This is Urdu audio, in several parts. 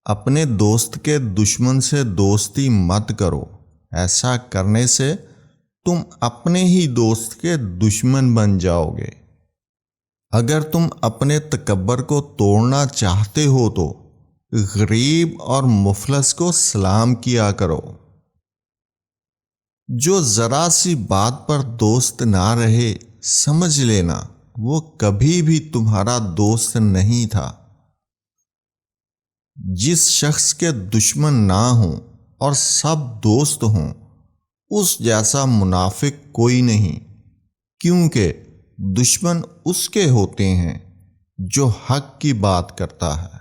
اپنے دوست کے دشمن سے دوستی مت کرو، ایسا کرنے سے تم اپنے ہی دوست کے دشمن بن جاؤ گے۔ اگر تم اپنے تکبر کو توڑنا چاہتے ہو تو غریب اور مفلس کو سلام کیا کرو۔ جو ذرا سی بات پر دوست نہ رہے، سمجھ لینا وہ کبھی بھی تمہارا دوست نہیں تھا۔ جس شخص کے دشمن نہ ہوں اور سب دوست ہوں، اس جیسا منافق کوئی نہیں، کیونکہ دشمن اس کے ہوتے ہیں جو حق کی بات کرتا ہے۔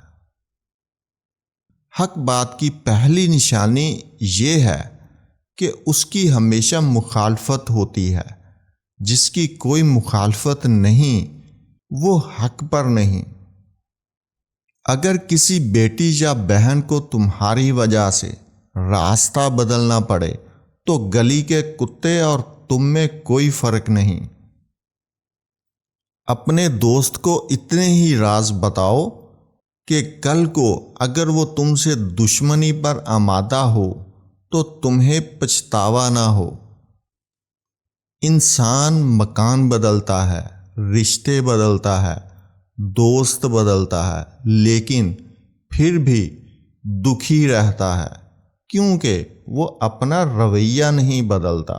حق بات کی پہلی نشانی یہ ہے کہ اس کی ہمیشہ مخالفت ہوتی ہے۔ جس کی کوئی مخالفت نہیں، وہ حق پر نہیں۔ اگر کسی بیٹی یا بہن کو تمہاری وجہ سے راستہ بدلنا پڑے تو گلی کے کتے اور تم میں کوئی فرق نہیں۔ اپنے دوست کو اتنے ہی راز بتاؤ کہ کل کو اگر وہ تم سے دشمنی پر آمادہ ہو تو تمہیں پچھتاوا نہ ہو۔ انسان مکان بدلتا ہے، رشتے بدلتا ہے، دوست بدلتا ہے، لیکن پھر بھی دکھی رہتا ہے، کیونکہ وہ اپنا رویہ نہیں بدلتا۔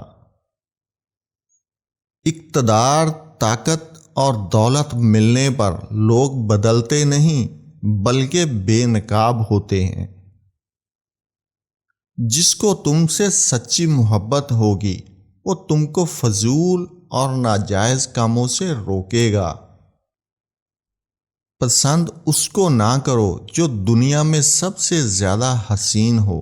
اقتدار، طاقت اور دولت ملنے پر لوگ بدلتے نہیں بلکہ بے نقاب ہوتے ہیں۔ جس کو تم سے سچی محبت ہوگی وہ تم کو فضول اور ناجائز کاموں سے روکے گا۔ پسند اس کو نہ کرو جو دنیا میں سب سے زیادہ حسین ہو،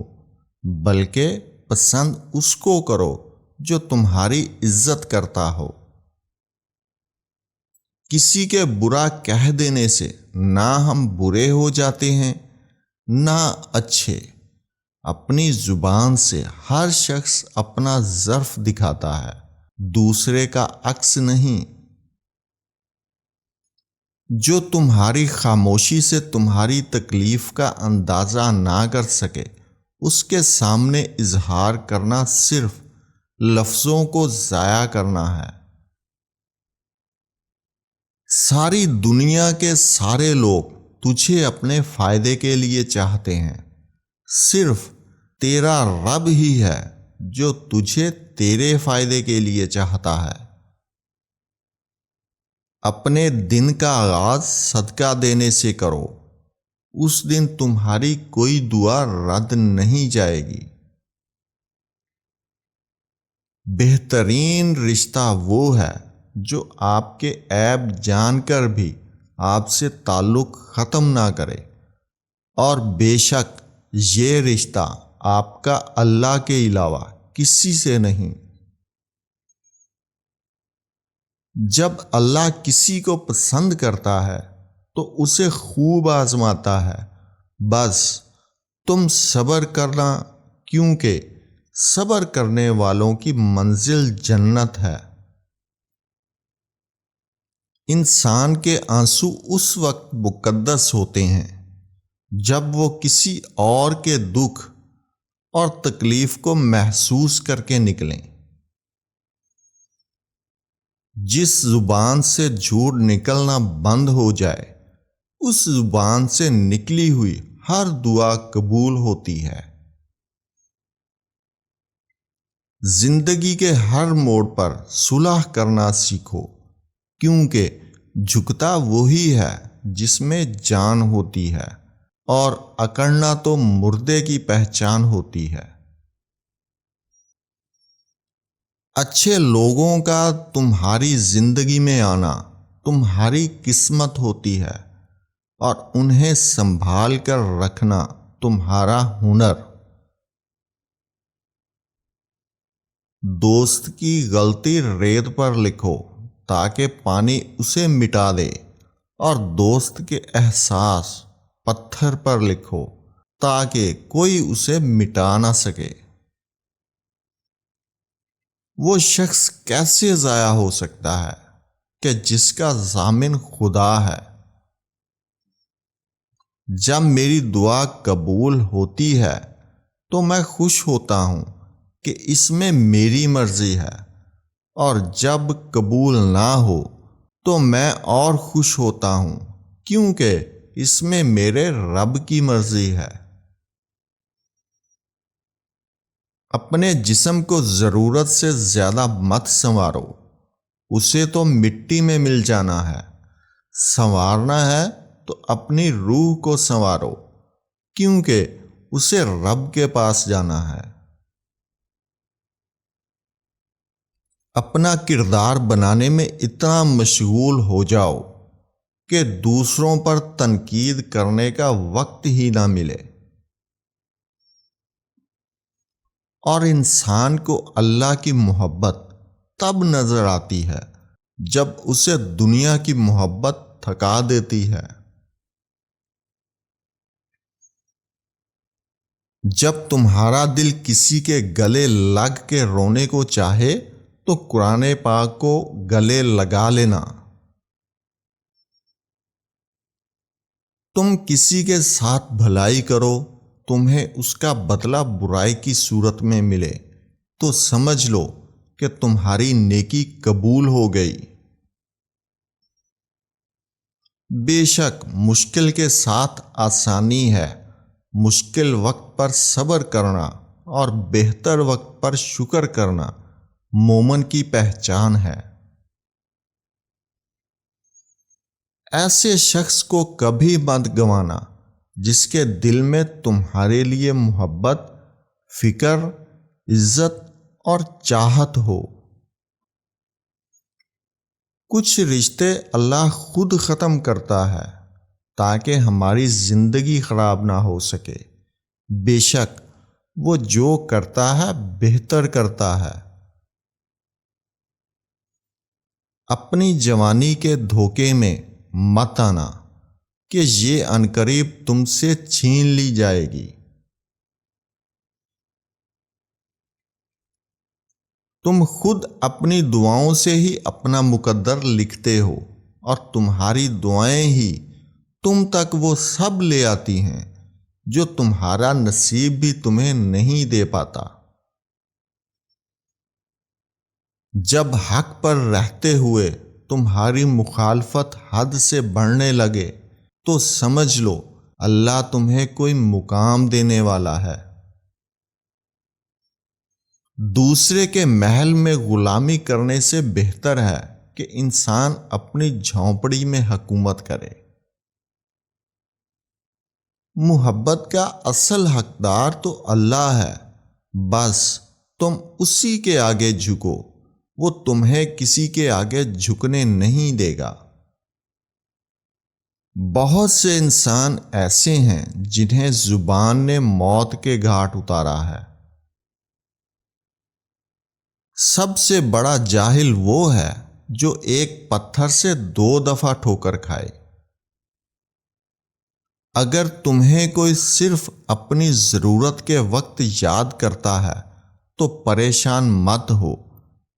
بلکہ پسند اس کو کرو جو تمہاری عزت کرتا ہو۔ کسی کے برا کہہ دینے سے نہ ہم برے ہو جاتے ہیں نہ اچھے۔ اپنی زبان سے ہر شخص اپنا ظرف دکھاتا ہے، دوسرے کا عکس نہیں۔ جو تمہاری خاموشی سے تمہاری تکلیف کا اندازہ نہ کر سکے، اس کے سامنے اظہار کرنا صرف لفظوں کو ضائع کرنا ہے۔ ساری دنیا کے سارے لوگ تجھے اپنے فائدے کے لیے چاہتے ہیں، صرف تیرا رب ہی ہے جو تجھے تیرے فائدے کے لیے چاہتا ہے۔ اپنے دن کا آغاز صدقہ دینے سے کرو، اس دن تمہاری کوئی دعا رد نہیں جائے گی۔ بہترین رشتہ وہ ہے جو آپ کے عیب جان کر بھی آپ سے تعلق ختم نہ کرے، اور بے شک یہ رشتہ آپ کا اللہ کے علاوہ کسی سے نہیں۔ جب اللہ کسی کو پسند کرتا ہے تو اسے خوب آزماتا ہے، بس تم صبر کرنا، کیونکہ صبر کرنے والوں کی منزل جنت ہے۔ انسان کے آنسو اس وقت مقدس ہوتے ہیں جب وہ کسی اور کے دکھ اور تکلیف کو محسوس کر کے نکلیں۔ جس زبان سے جھوٹ نکلنا بند ہو جائے، اس زبان سے نکلی ہوئی ہر دعا قبول ہوتی ہے۔ زندگی کے ہر موڑ پر صلح کرنا سیکھو، کیونکہ جھکتا وہی ہے جس میں جان ہوتی ہے، اور اکڑنا تو مردے کی پہچان ہوتی ہے۔ اچھے لوگوں کا تمہاری زندگی میں آنا تمہاری قسمت ہوتی ہے، اور انہیں سنبھال کر رکھنا تمہارا ہنر۔ دوست کی غلطی ریت پر لکھو تاکہ پانی اسے مٹا دے، اور دوست کے احساس پتھر پر لکھو تاکہ کوئی اسے مٹا نہ سکے۔ وہ شخص کیسے ضائع ہو سکتا ہے کہ جس کا ضامن خدا ہے؟ جب میری دعا قبول ہوتی ہے تو میں خوش ہوتا ہوں کہ اس میں میری مرضی ہے، اور جب قبول نہ ہو تو میں اور خوش ہوتا ہوں کیونکہ اس میں میرے رب کی مرضی ہے۔ اپنے جسم کو ضرورت سے زیادہ مت سنوارو، اسے تو مٹی میں مل جانا ہے۔ سنوارنا ہے تو اپنی روح کو سنوارو، کیونکہ اسے رب کے پاس جانا ہے۔ اپنا کردار بنانے میں اتنا مشغول ہو جاؤ کہ دوسروں پر تنقید کرنے کا وقت ہی نہ ملے۔ اور انسان کو اللہ کی محبت تب نظر آتی ہے جب اسے دنیا کی محبت تھکا دیتی ہے۔ جب تمہارا دل کسی کے گلے لگ کے رونے کو چاہے تو قرآن پاک کو گلے لگا لینا۔ تم کسی کے ساتھ بھلائی کرو، تمہیں اس کا بدلہ برائی کی صورت میں ملے تو سمجھ لو کہ تمہاری نیکی قبول ہو گئی۔ بے شک مشکل کے ساتھ آسانی ہے، مشکل وقت پر صبر کرنا اور بہتر وقت پر شکر کرنا مومن کی پہچان ہے۔ ایسے شخص کو کبھی مت گنوانا جس کے دل میں تمہارے لیے محبت، فکر، عزت اور چاہت ہو۔ کچھ رشتے اللہ خود ختم کرتا ہے تاکہ ہماری زندگی خراب نہ ہو سکے۔ بے شک وہ جو کرتا ہے بہتر کرتا ہے۔ اپنی جوانی کے دھوکے میں مت آنا کہ یہ عنقریب تم سے چھین لی جائے گی۔ تم خود اپنی دعاؤں سے ہی اپنا مقدر لکھتے ہو، اور تمہاری دعائیں ہی تم تک وہ سب لے آتی ہیں جو تمہارا نصیب بھی تمہیں نہیں دے پاتا۔ جب حق پر رہتے ہوئے تمہاری مخالفت حد سے بڑھنے لگے تو سمجھ لو اللہ تمہیں کوئی مقام دینے والا ہے۔ دوسرے کے محل میں غلامی کرنے سے بہتر ہے کہ انسان اپنی جھونپڑی میں حکومت کرے۔ محبت کا اصل حقدار تو اللہ ہے، بس تم اسی کے آگے جھکو، وہ تمہیں کسی کے آگے جھکنے نہیں دے گا۔ بہت سے انسان ایسے ہیں جنہیں زبان نے موت کے گھاٹ اتارا ہے۔ سب سے بڑا جاہل وہ ہے جو ایک پتھر سے 2 دفعہ ٹھوکر کھائے۔ اگر تمہیں کوئی صرف اپنی ضرورت کے وقت یاد کرتا ہے تو پریشان مت ہو،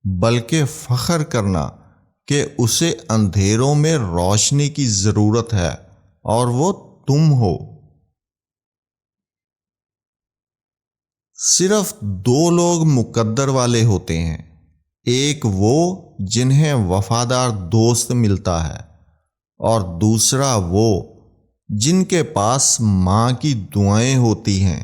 بلکہ فخر کرنا کہ اسے اندھیروں میں روشنی کی ضرورت ہے اور وہ تم ہو۔ صرف 2 لوگ مقدر والے ہوتے ہیں، ایک وہ جنہیں وفادار دوست ملتا ہے، اور دوسرا وہ جن کے پاس ماں کی دعائیں ہوتی ہیں۔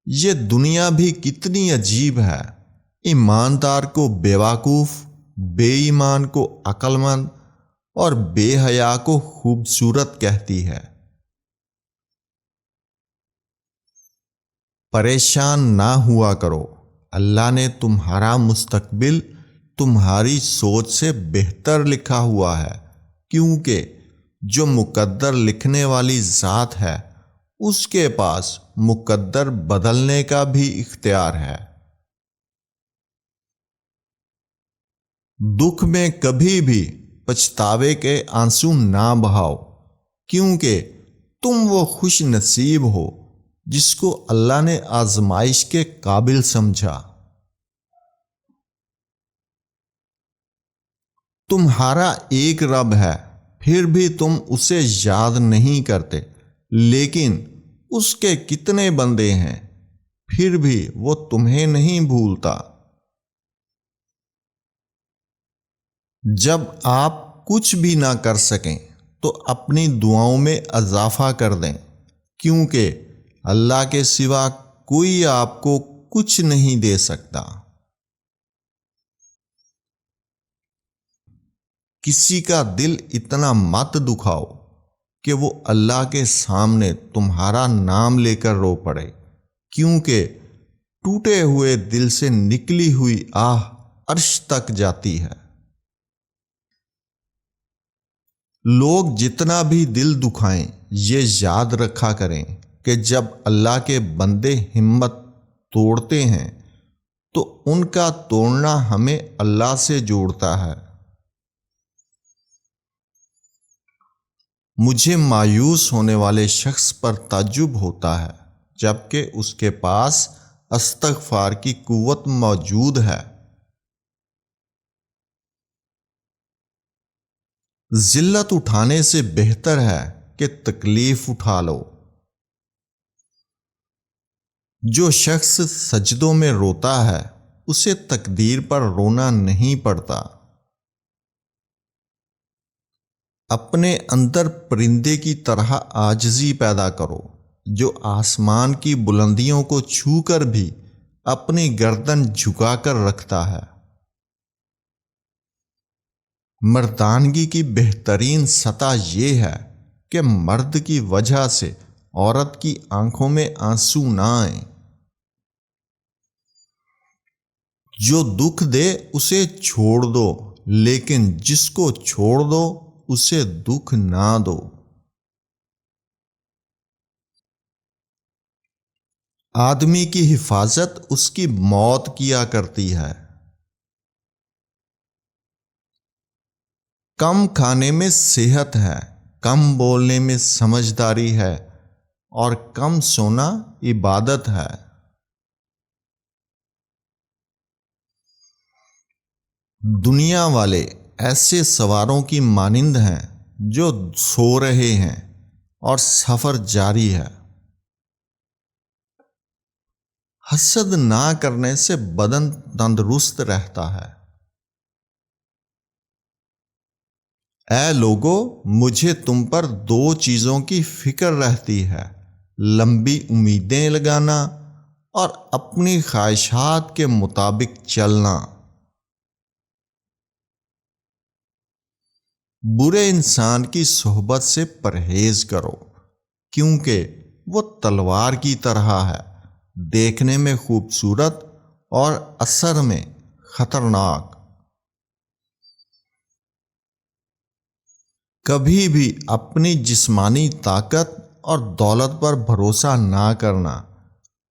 یہ دنیا بھی کتنی عجیب ہے، ایماندار کو بیوقوف، بے ایمان کو عقل مند اور بے حیا کو خوبصورت کہتی ہے۔ پریشان نہ ہوا کرو، اللہ نے تمہارا مستقبل تمہاری سوچ سے بہتر لکھا ہوا ہے، کیونکہ جو مقدر لکھنے والی ذات ہے اس کے پاس مقدر بدلنے کا بھی اختیار ہے۔ دکھ میں کبھی بھی پچھتاوے کے آنسو نہ بہاؤ، کیونکہ تم وہ خوش نصیب ہو جس کو اللہ نے آزمائش کے قابل سمجھا۔ تمہارا ایک رب ہے، پھر بھی تم اسے یاد نہیں کرتے، لیکن اس کے کتنے بندے ہیں، پھر بھی وہ تمہیں نہیں بھولتا۔ جب آپ کچھ بھی نہ کر سکیں تو اپنی دعاؤں میں اضافہ کر دیں، کیونکہ اللہ کے سوا کوئی آپ کو کچھ نہیں دے سکتا۔ کسی کا دل اتنا مت دکھاؤ کہ وہ اللہ کے سامنے تمہارا نام لے کر رو پڑے، کیونکہ ٹوٹے ہوئے دل سے نکلی ہوئی آہ عرش تک جاتی ہے۔ لوگ جتنا بھی دل دکھائیں، یہ یاد رکھا کریں کہ جب اللہ کے بندے ہمت توڑتے ہیں تو ان کا توڑنا ہمیں اللہ سے جوڑتا ہے۔ مجھے مایوس ہونے والے شخص پر تعجب ہوتا ہے جبکہ اس کے پاس استغفار کی قوت موجود ہے۔ ذلت اٹھانے سے بہتر ہے کہ تکلیف اٹھا لو۔ جو شخص سجدوں میں روتا ہے اسے تقدیر پر رونا نہیں پڑتا۔ اپنے اندر پرندے کی طرح عاجزی پیدا کرو جو آسمان کی بلندیوں کو چھو کر بھی اپنی گردن جھکا کر رکھتا ہے۔ مردانگی کی بہترین سطح یہ ہے کہ مرد کی وجہ سے عورت کی آنکھوں میں آنسو نہ آئیں۔ جو دکھ دے اسے چھوڑ دو، لیکن جس کو چھوڑ دو اسے دکھ نہ دو۔ آدمی کی حفاظت اس کی موت کیا کرتی ہے۔ کم کھانے میں صحت ہے، کم بولنے میں سمجھداری ہے، اور کم سونا عبادت ہے۔ دنیا والے ایسے سواروں کی مانند ہیں جو سو رہے ہیں اور سفر جاری ہے۔ حسد نہ کرنے سے بدن تندرست رہتا ہے۔ اے لوگو، مجھے تم پر دو چیزوں کی فکر رہتی ہے، لمبی امیدیں لگانا اور اپنی خواہشات کے مطابق چلنا۔ برے انسان کی صحبت سے پرہیز کرو، کیونکہ وہ تلوار کی طرح ہے، دیکھنے میں خوبصورت اور اثر میں خطرناک۔ کبھی بھی اپنی جسمانی طاقت اور دولت پر بھروسہ نہ کرنا،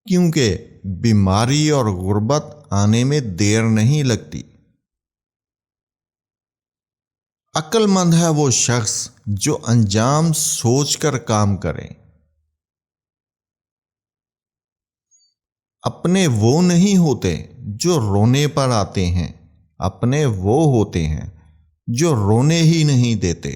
کیونکہ بیماری اور غربت آنے میں دیر نہیں لگتی۔ عقل مند ہے وہ شخص جو انجام سوچ کر کام کرے۔ اپنے وہ نہیں ہوتے جو رونے پر آتے ہیں، اپنے وہ ہوتے ہیں جو رونے ہی نہیں دیتے۔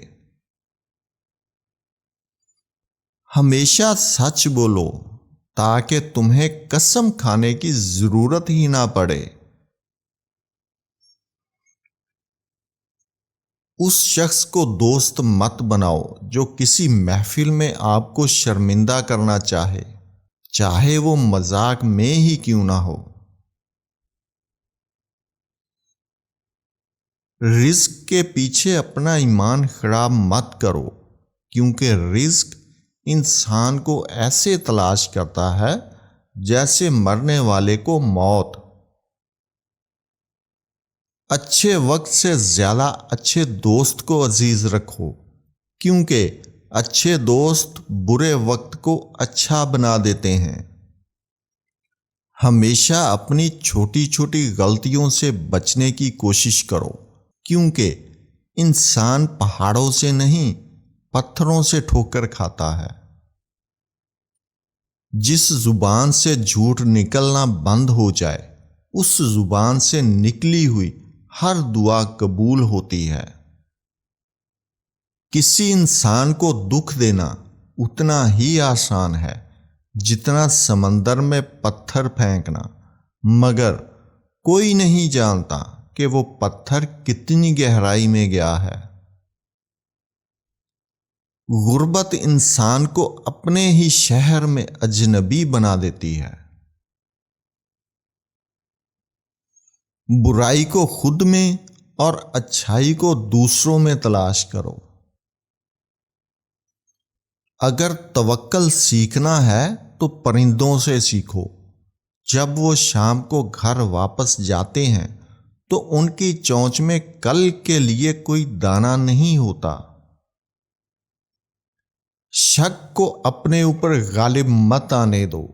ہمیشہ سچ بولو تاکہ تمہیں قسم کھانے کی ضرورت ہی نہ پڑے۔ اس شخص کو دوست مت بناؤ جو کسی محفل میں آپ کو شرمندہ کرنا چاہے وہ مذاق میں ہی کیوں نہ ہو۔ رزق کے پیچھے اپنا ایمان خراب مت کرو، کیونکہ رزق انسان کو ایسے تلاش کرتا ہے جیسے مرنے والے کو موت۔ اچھے وقت سے زیادہ اچھے دوست کو عزیز رکھو، کیونکہ اچھے دوست برے وقت کو اچھا بنا دیتے ہیں۔ ہمیشہ اپنی چھوٹی چھوٹی غلطیوں سے بچنے کی کوشش کرو، کیونکہ انسان پہاڑوں سے نہیں پتھروں سے ٹھوکر کھاتا ہے۔ جس زبان سے جھوٹ نکلنا بند ہو جائے، اس زبان سے نکلی ہوئی ہر دعا قبول ہوتی ہے۔ کسی انسان کو دکھ دینا اتنا ہی آسان ہے جتنا سمندر میں پتھر پھینکنا، مگر کوئی نہیں جانتا کہ وہ پتھر کتنی گہرائی میں گیا ہے۔ غربت انسان کو اپنے ہی شہر میں اجنبی بنا دیتی ہے۔ برائی کو خود میں اور اچھائی کو دوسروں میں تلاش کرو۔ اگر توکل سیکھنا ہے تو پرندوں سے سیکھو۔ جب وہ شام کو گھر واپس جاتے ہیں تو ان کی چونچ میں کل کے لیے کوئی دانہ نہیں ہوتا۔ شک کو اپنے اوپر غالب مت آنے دو،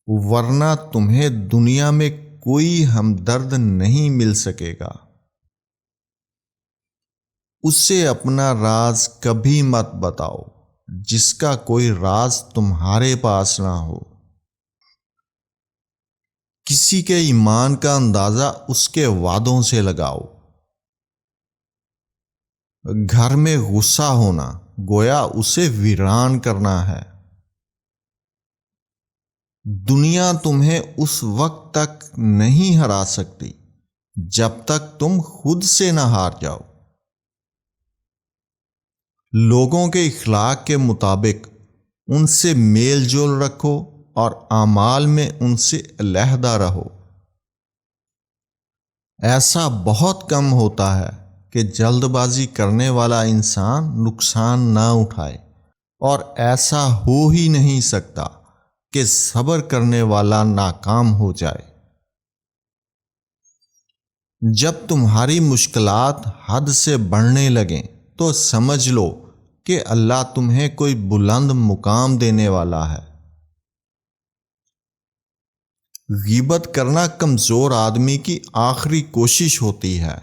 ورنہ تمہیں دنیا میں کوئی ہمدرد نہیں مل سکے گا۔ اسے اپنا راز کبھی مت بتاؤ جس کا کوئی راز تمہارے پاس نہ ہو۔ کسی کے ایمان کا اندازہ اس کے وعدوں سے لگاؤ۔ گھر میں غصہ ہونا گویا اسے ویران کرنا ہے۔ دنیا تمہیں اس وقت تک نہیں ہرا سکتی جب تک تم خود سے نہ ہار جاؤ۔ لوگوں کے اخلاق کے مطابق ان سے میل جول رکھو اور اعمال میں ان سے علیحدہ رہو۔ ایسا بہت کم ہوتا ہے کہ جلد بازی کرنے والا انسان نقصان نہ اٹھائے، اور ایسا ہو ہی نہیں سکتا کہ صبر کرنے والا ناکام ہو جائے۔ جب تمہاری مشکلات حد سے بڑھنے لگیں تو سمجھ لو کہ اللہ تمہیں کوئی بلند مقام دینے والا ہے۔ غیبت کرنا کمزور آدمی کی آخری کوشش ہوتی ہے۔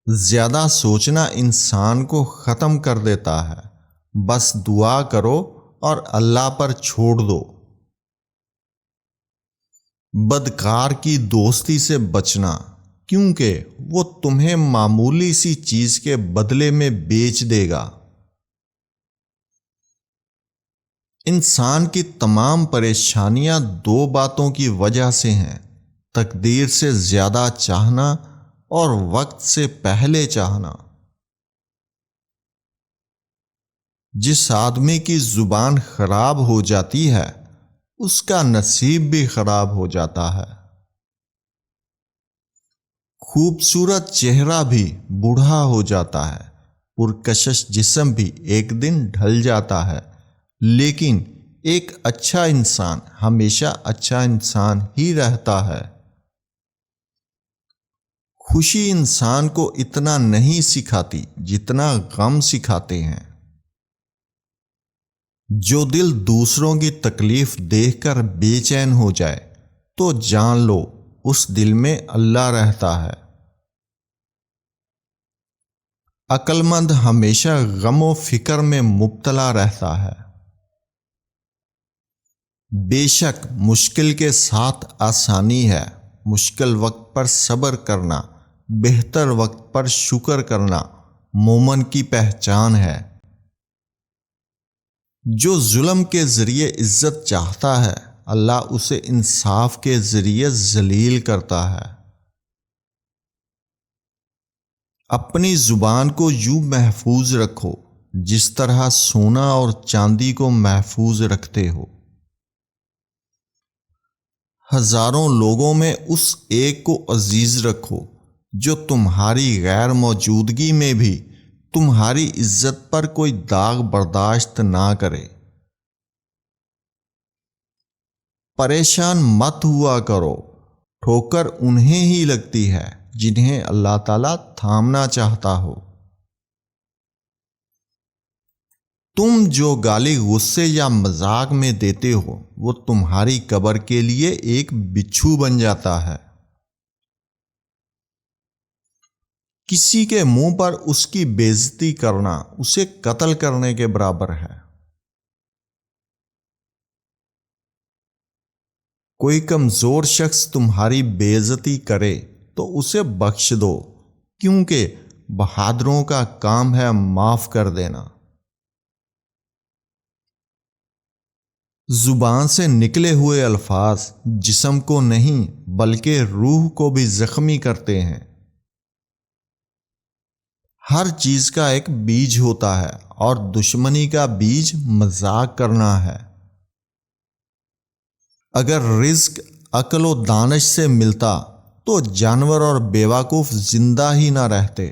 زیادہ سوچنا انسان کو ختم کر دیتا ہے۔ بس دعا کرو اور اللہ پر چھوڑ دو۔ بدکار کی دوستی سے بچنا، کیونکہ وہ تمہیں معمولی سی چیز کے بدلے میں بیچ دے گا۔ انسان کی تمام پریشانیاں دو باتوں کی وجہ سے ہیں: تقدیر سے زیادہ چاہنا اور وقت سے پہلے چاہنا۔ جس آدمی کی زبان خراب ہو جاتی ہے اس کا نصیب بھی خراب ہو جاتا ہے۔ خوبصورت چہرہ بھی بوڑھا ہو جاتا ہے، پرکشش جسم بھی ایک دن ڈھل جاتا ہے، لیکن ایک اچھا انسان ہمیشہ اچھا انسان ہی رہتا ہے۔ خوشی انسان کو اتنا نہیں سکھاتی جتنا غم سکھاتے ہیں۔ جو دل دوسروں کی تکلیف دیکھ کر بے چین ہو جائے تو جان لو اس دل میں اللہ رہتا ہے۔ عقل مند ہمیشہ غم و فکر میں مبتلا رہتا ہے۔ بے شک مشکل کے ساتھ آسانی ہے، مشکل وقت پر صبر کرنا، بہتر وقت پر شکر کرنا مومن کی پہچان ہے۔ جو ظلم کے ذریعے عزت چاہتا ہے اللہ اسے انصاف کے ذریعے ذلیل کرتا ہے۔ اپنی زبان کو یوں محفوظ رکھو جس طرح سونا اور چاندی کو محفوظ رکھتے ہو۔ ہزاروں لوگوں میں اس ایک کو عزیز رکھو جو تمہاری غیر موجودگی میں بھی تمہاری عزت پر کوئی داغ برداشت نہ کرے۔ پریشان مت ہوا کرو، ٹھوکر انہیں ہی لگتی ہے جنہیں اللہ تعالیٰ تھامنا چاہتا ہو۔ تم جو گالی غصے یا مذاق میں دیتے ہو وہ تمہاری قبر کے لیے ایک بچھو بن جاتا ہے۔ کسی کے منہ پر اس کی بے عزتی کرنا اسے قتل کرنے کے برابر ہے۔ کوئی کمزور شخص تمہاری بے عزتی کرے تو اسے بخش دو، کیونکہ بہادروں کا کام ہے معاف کر دینا۔ زبان سے نکلے ہوئے الفاظ جسم کو نہیں بلکہ روح کو بھی زخمی کرتے ہیں۔ ہر چیز کا ایک بیج ہوتا ہے اور دشمنی کا بیج مذاق کرنا ہے۔ اگر رزق عقل و دانش سے ملتا تو جانور اور بیوقوف زندہ ہی نہ رہتے۔